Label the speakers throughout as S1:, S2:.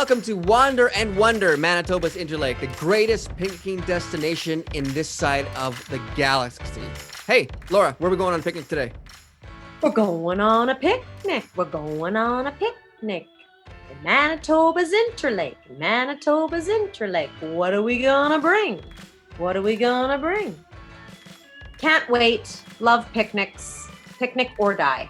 S1: welcome to Wander and Wonder, Manitoba's Interlake, the greatest picnicking destination in this side of the galaxy. Hey, Laura, where are we going on a picnic today?
S2: We're going on a picnic. We're going on a picnic. Manitoba's Interlake. Manitoba's Interlake. What are we gonna bring? What are we gonna bring? Can't wait. Love picnics. Picnic or die.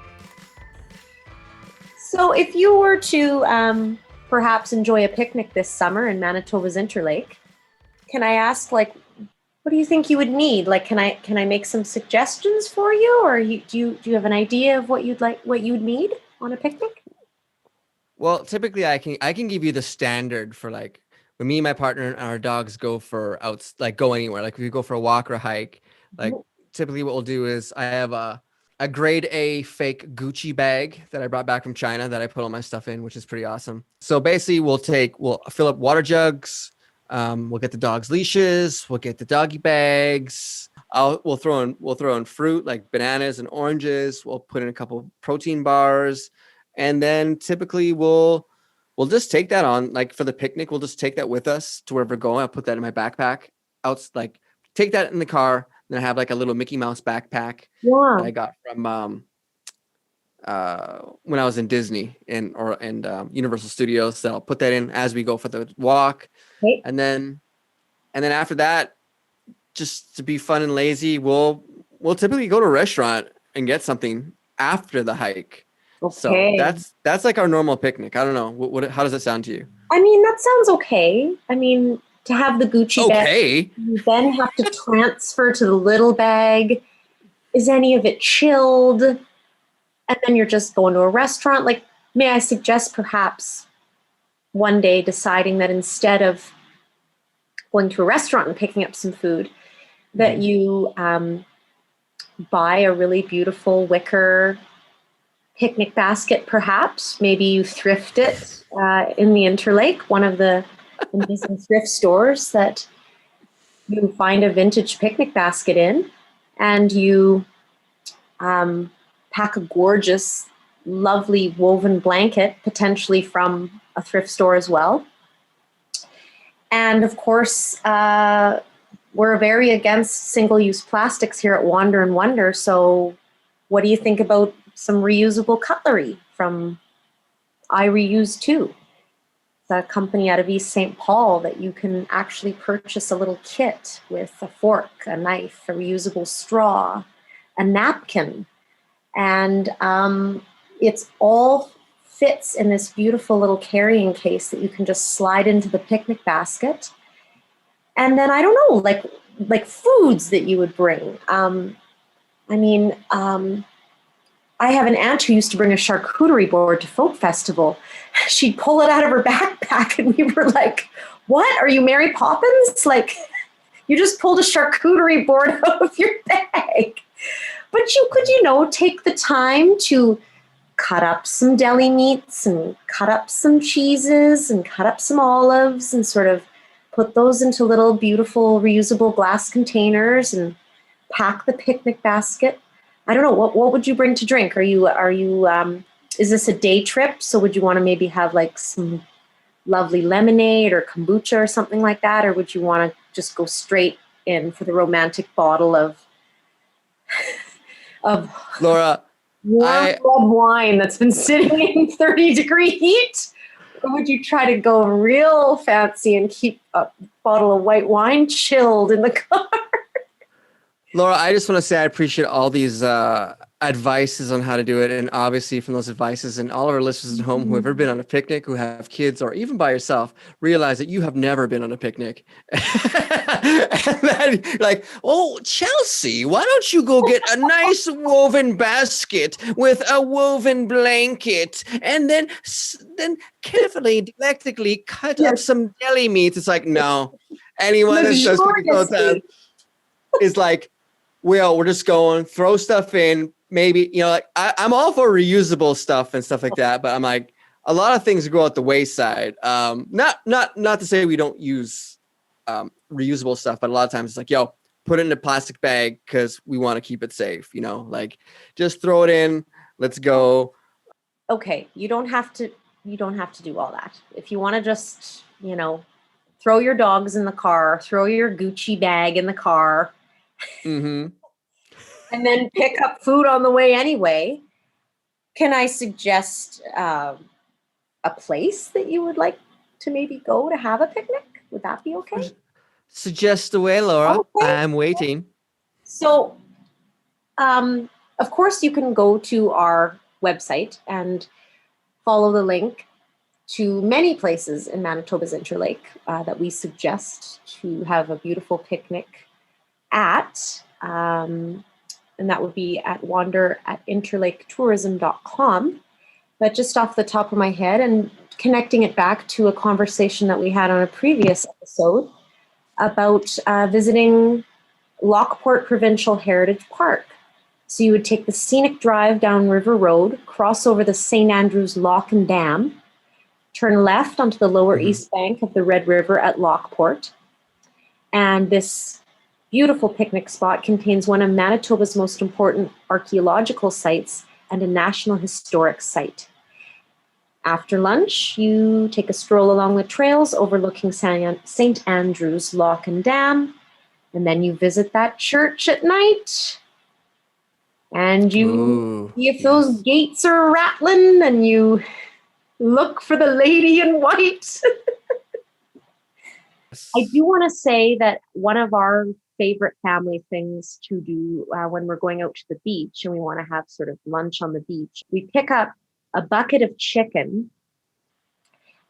S2: So if you were to perhaps enjoy a picnic this summer in Manitoba's Interlake, can I ask, like, what do you think you would need? Like, can I make some suggestions for you, or do you have an idea of what you'd need on a picnic?
S1: Well, typically I can give you the standard for, like, when me and my partner and our dogs go for go anywhere. Like if we go for a walk or a hike, like typically what we'll do is I have a grade A fake Gucci bag that I brought back from China that I put all my stuff in, which is pretty awesome. So basically we'll fill up water jugs. We'll get the dogs leashes. We'll get the doggy bags. We'll throw in fruit like bananas and oranges. We'll put in a couple protein bars. And then typically we'll just take that on, like for the picnic, we'll just take that with us to wherever we're going. I'll put that in my backpack. Take that in the car. Then I have like a little Mickey Mouse backpack that I got from when I was in Disney and Universal Studios. So I'll put that in as we go for the walk.
S2: Okay.
S1: And then after that, just to be fun and lazy, we'll typically go to a restaurant and get something after the hike.
S2: Okay.
S1: So that's like our normal picnic. I don't know. How does that sound to you?
S2: I mean, that sounds okay. I mean, to have the Gucci bag, you then have to transfer to the little bag. Is any of it chilled? And then you're just going to a restaurant. Like, may I suggest perhaps one day deciding that instead of going to a restaurant and picking up some food, that you buy a really beautiful wicker picnic basket, perhaps. Maybe you thrift it in the Interlake, one of the amazing thrift stores that you find a vintage picnic basket in, and you pack a gorgeous, lovely woven blanket, potentially from a thrift store as well. And of course, we're very against single-use plastics here at Wander and Wonder. So what do you think about some reusable cutlery from I Reuse Too? It's a company out of East St. Paul that you can actually purchase a little kit with a fork, a knife, a reusable straw, a napkin. And it's all fits in this beautiful little carrying case that you can just slide into the picnic basket. And then I don't know, like foods that you would bring. I have an aunt who used to bring a charcuterie board to Folk Festival. She'd pull it out of her backpack and we were like, what? Are you Mary Poppins? Like, you just pulled a charcuterie board out of your bag. But you could, take the time to cut up some deli meats and cut up some cheeses and cut up some olives and sort of put those into little beautiful reusable glass containers and pack the picnic basket. I don't know, what would you bring to drink? Is this a day trip? So would you want to maybe have like some lovely lemonade or kombucha or something like that? Or would you want to just go straight in for the romantic bottle of
S1: Laura,
S2: warm red wine that's been sitting in 30-degree heat? Or would you try to go real fancy and keep a bottle of white wine chilled in the car?
S1: Laura, I just want to say I appreciate all these advices on how to do it. And obviously from those advices, and all of our listeners at home who have ever been on a picnic, who have kids, or even by yourself, realize that you have never been on a picnic. And then like, oh, Chelsea, why don't you go get a nice woven basket with a woven blanket and then carefully, delectably cut up some deli meats. It's like, no. Anyone that says that is like, well, we're just going, throw stuff in, maybe, like I'm all for reusable stuff and stuff like that, but I'm like, a lot of things go out the wayside. Not to say we don't use reusable stuff, but a lot of times it's like, yo, put it in a plastic bag because we want to keep it safe, like just throw it in, let's go.
S2: Okay, you don't have to you don't have to do all that. If you want to just, throw your dogs in the car, throw your Gucci bag in the car,
S1: Mm-hmm.
S2: and then pick up food on the way anyway, can I suggest a place that you would like to maybe go to have a picnic? Would that be okay?
S1: Suggest the way, Laura.
S2: Okay.
S1: I'm waiting.
S2: So, of course, you can go to our website and follow the link to many places in Manitoba's Interlake that we suggest to have a beautiful picnic at. And that would be at wander@interlaketourism.com. But just off the top of my head and connecting it back to a conversation that we had on a previous episode about visiting Lockport Provincial Heritage Park. So you would take the scenic drive down River Road, cross over the St. Andrews Lock and Dam, turn left onto the lower east bank of the Red River at Lockport. And this beautiful picnic spot contains one of Manitoba's most important archaeological sites and a National Historic Site. After lunch, you take a stroll along the trails overlooking St. Andrews Lock and Dam, and then you visit that church at night, and you see if those gates are rattling, and you look for the lady in white. I do want to say that one of our favorite family things to do when we're going out to the beach and we want to have sort of lunch on the beach, we pick up a bucket of chicken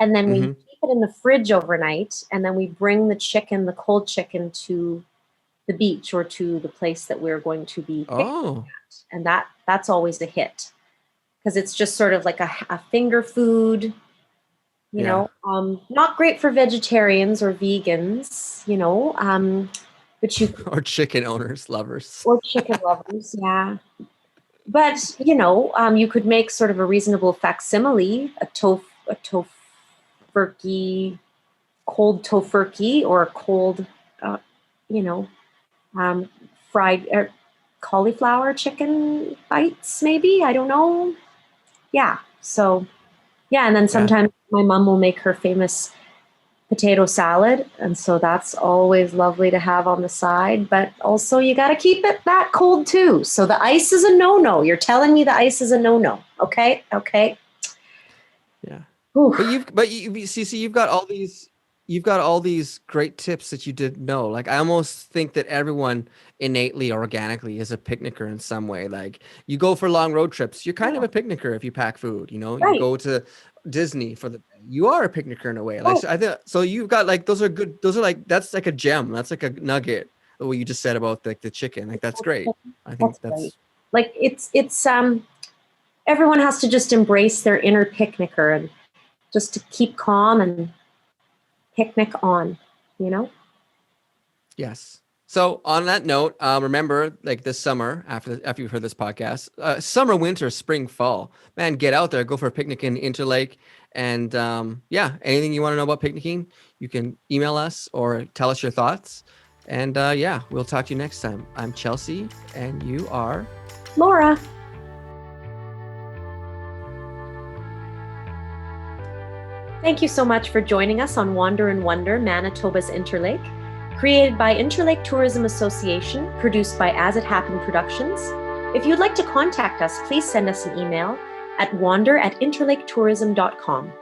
S2: and then we keep it in the fridge overnight, and then we bring the cold chicken to the beach or to the place that we're going to be picnicking at. And that's always a hit because it's just sort of like a finger food, you know, not great for vegetarians or vegans, but you
S1: or chicken owners, lovers.
S2: Or chicken lovers, yeah. But, you could make sort of a reasonable facsimile, a tofurkey, cold tofurkey, or a cold, fried cauliflower chicken bites, maybe. I don't know. Yeah. So, and then sometimes my mom will make her famous potato salad, and so that's always lovely to have on the side, but also you got to keep it that cold too. So the ice is a no-no. You're telling me the ice is a no-no. Okay.
S1: Yeah.
S2: Ooh.
S1: But you see, you've got all these great tips that you didn't know. Like, I almost think that everyone innately, organically is a picnicker in some way. Like, you go for long road trips, you're kind of a picnicker if you pack food, you go to Disney you are a picnicker in a way. Like, so I think, so you've got like, those are good. Those are like, that's like a gem. That's like a nugget. What you just said about like the chicken, like that's great. I think that's
S2: great. Like it's everyone has to just embrace their inner picnicker and just to keep calm and picnic on,
S1: Yes. So on that note, remember, like this summer, after you've heard this podcast, summer, winter, spring, fall, man, get out there, go for a picnic in Interlake. And anything you want to know about picnicking, you can email us or tell us your thoughts. And we'll talk to you next time. I'm Chelsea, and you are
S2: Laura. Thank you so much for joining us on Wander and Wonder, Manitoba's Interlake. Created by Interlake Tourism Association, produced by As It Happened Productions. If you'd like to contact us, please send us an email at wander@interlaketourism.com.